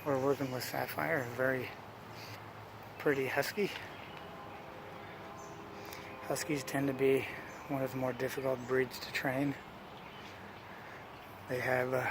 We're working with Sapphire, a very pretty husky. Huskies tend to be one of the more difficult breeds to train. They have a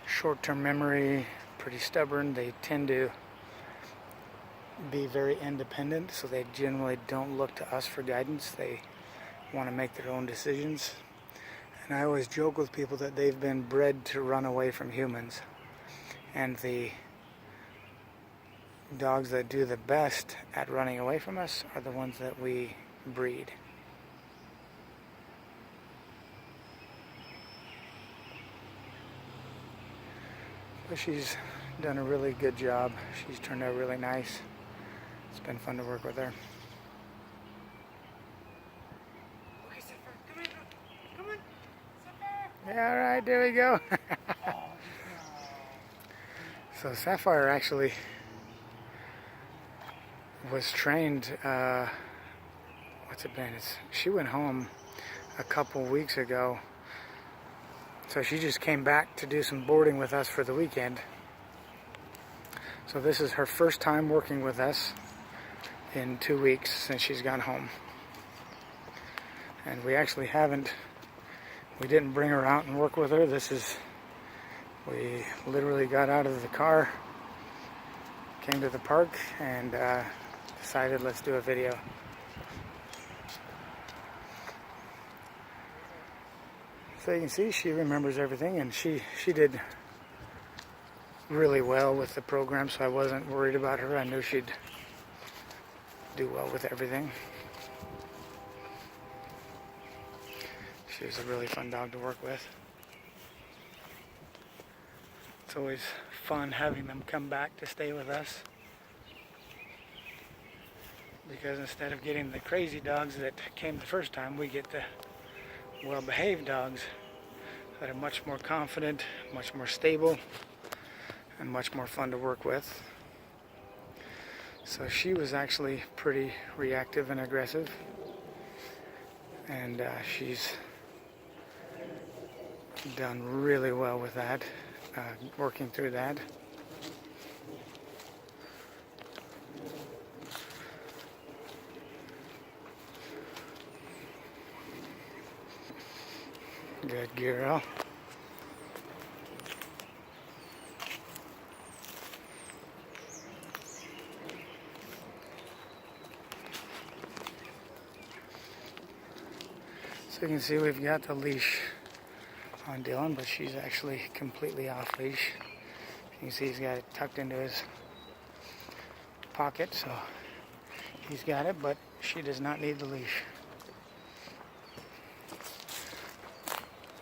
short-term memory, pretty stubborn. They tend to be very independent, so they generally don't look to us for guidance. They want to make their own decisions. And I always joke with people that they've been bred to run away from humans. And the dogs that do the best at running away from us are the ones that we breed. But she's done a really good job. She's turned out really nice. It's been fun to work with her. Okay, Sapphire, come in. Come on, Sapphire. Yeah, all right, there we go. So Sapphire actually was trained, what's it been? She went home a couple weeks ago. So she just came back to do some boarding with us for the weekend. So this is her first time working with us in 2 weeks since she's gone home. And we actually we didn't bring her out and work with her. We literally got out of the car, came to the park, and decided let's do a video. So you can see she remembers everything, and she did really well with the program, so I wasn't worried about her. I knew she'd do well with everything. She was a really fun dog to work with. It's always fun having them come back to stay with us, because instead of getting the crazy dogs that came the first time, we get the well-behaved dogs that are much more confident, much more stable, and much more fun to work with. So she was actually pretty reactive and aggressive, and she's done really well with that, working through that. Good girl. So you can see we've got the leash on Dylan, but she's actually completely off leash. You can see he's got it tucked into his pocket, so he's got it, but she does not need the leash.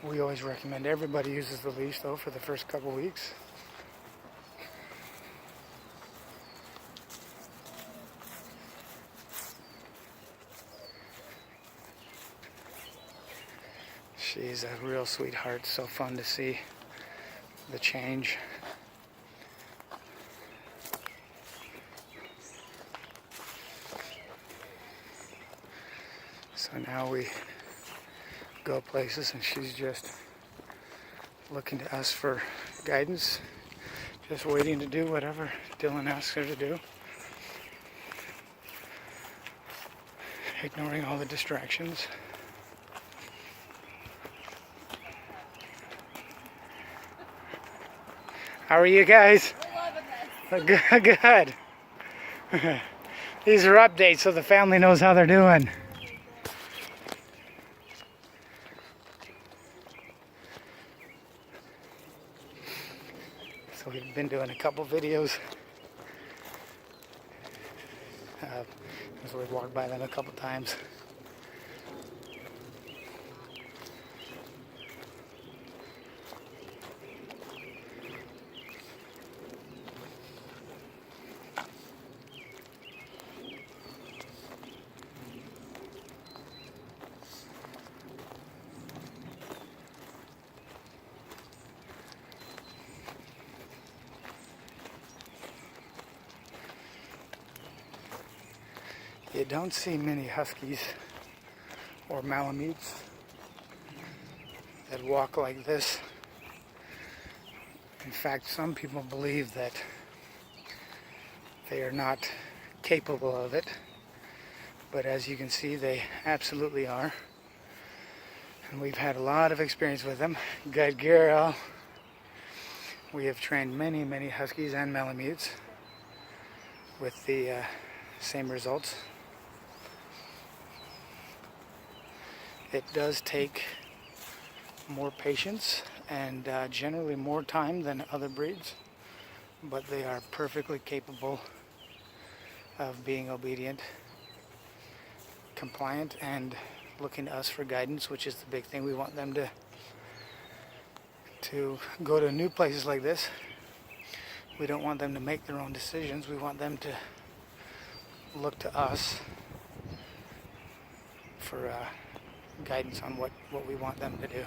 We always recommend everybody uses the leash though for the first couple weeks. She's a real sweetheart, so fun to see the change. So now we go places and she's just looking to us for guidance, just waiting to do whatever Dylan asks her to do, ignoring all the distractions. How are you guys? We're loving this. Good. Good. These are updates so the family knows how they're doing. So we've been doing a couple videos. So we've walked by them a couple times. You don't see many Huskies or Malamutes that walk like this. In fact, some people believe that they are not capable of it. But as you can see, they absolutely are. And we've had a lot of experience with them. Good girl. We have trained many, many Huskies and Malamutes with the same results. It does take more patience and generally more time than other breeds, but they are perfectly capable of being obedient, compliant, and looking to us for guidance, which is the big thing. We want them to go to new places like this. We don't want them to make their own decisions. We want them to look to us for guidance on what we want them to do.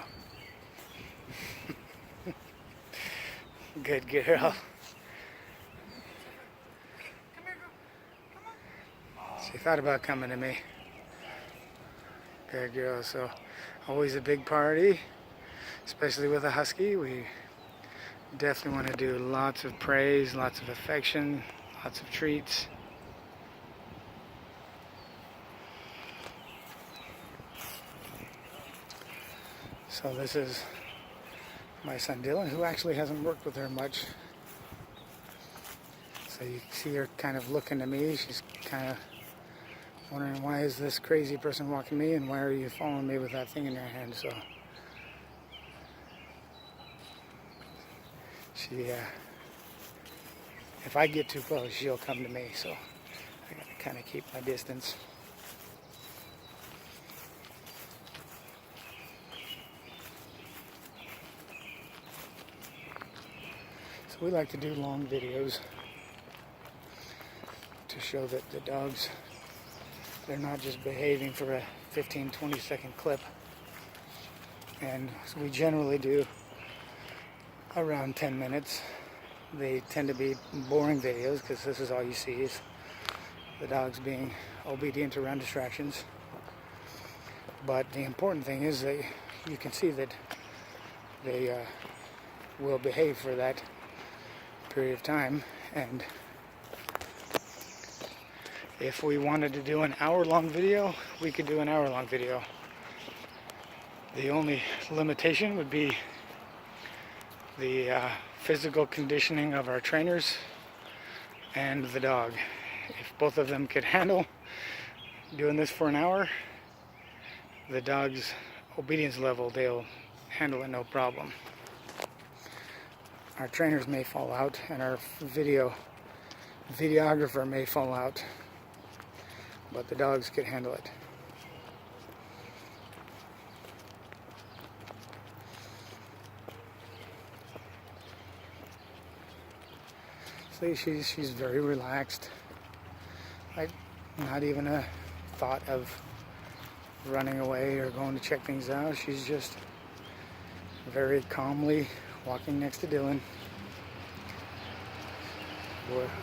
Good girl. Come here, girl. Come on. She thought about coming to me. Good girl. So always a big party, especially with a Husky. We definitely want to do lots of praise, lots of affection, lots of treats. So this is my son Dylan, who actually hasn't worked with her much. So you see her kind of looking to me. She's kind of wondering, why is this crazy person walking me, and why are you following me with that thing in your hand? So she, if I get too close, she'll come to me. So I gotta kind of keep my distance. We like to do long videos to show that the dogs, they're not just behaving for a 15-20 second clip. And so we generally do around 10 minutes. They tend to be boring videos because this is all you see is the dogs being obedient around distractions. But the important thing is that you can see that they will behave for that period of time. And if we wanted to do an hour-long video, we could do an hour-long video. The only limitation would be the physical conditioning of our trainers and the dog. If both of them could handle doing this for an hour, the dog's obedience level, they'll handle it no problem. Our trainers may fall out, and our videographer may fall out, but the dogs could handle it. See, she's very relaxed. Not even a thought of running away or going to check things out. She's just very calmly walking next to Dylan.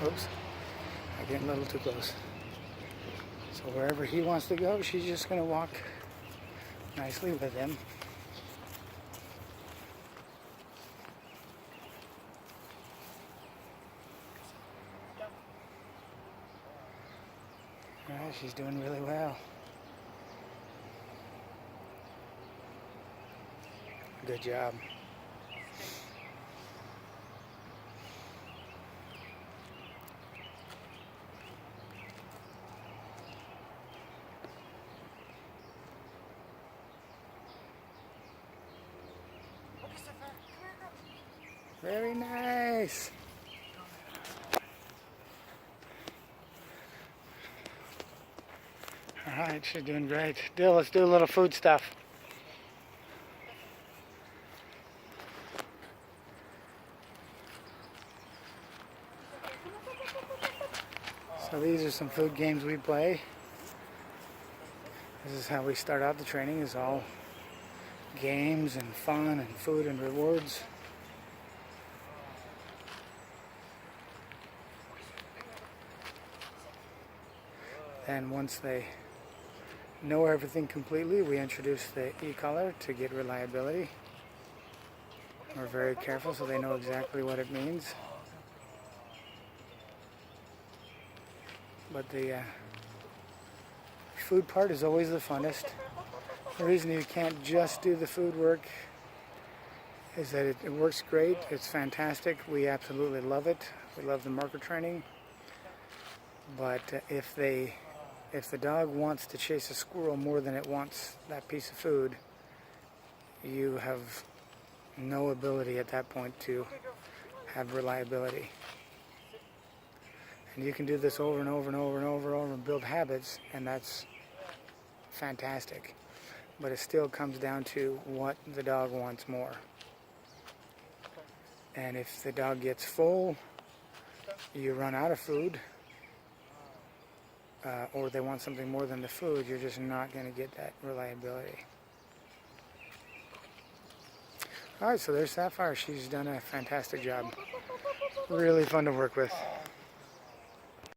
Oops, I'm getting a little too close. So wherever he wants to go, she's just going to walk nicely with him. Alright, she's doing really well. Good job. Okay, Sapphire. Come here, girl. Very nice. Alright, she's doing great. Dill, let's do a little food stuff. So these are some food games we play. This is how we start out the training, is all games and fun and food and rewards. And once they know everything completely, we introduce the e-collar to get reliability. We're very careful so they know exactly what it means. But the food part is always the funnest. The reason you can't just do the food work is that it works great. It's fantastic. We absolutely love it. We love the marker training. But if the dog wants to chase a squirrel more than it wants that piece of food, you have no ability at that point to have reliability. And you can do this over and over and over and over and over and build habits, and that's fantastic. But it still comes down to what the dog wants more. And if the dog gets full, you run out of food, or they want something more than the food, you're just not going to get that reliability. Alright, so there's Sapphire. She's done a fantastic job. Really fun to work with.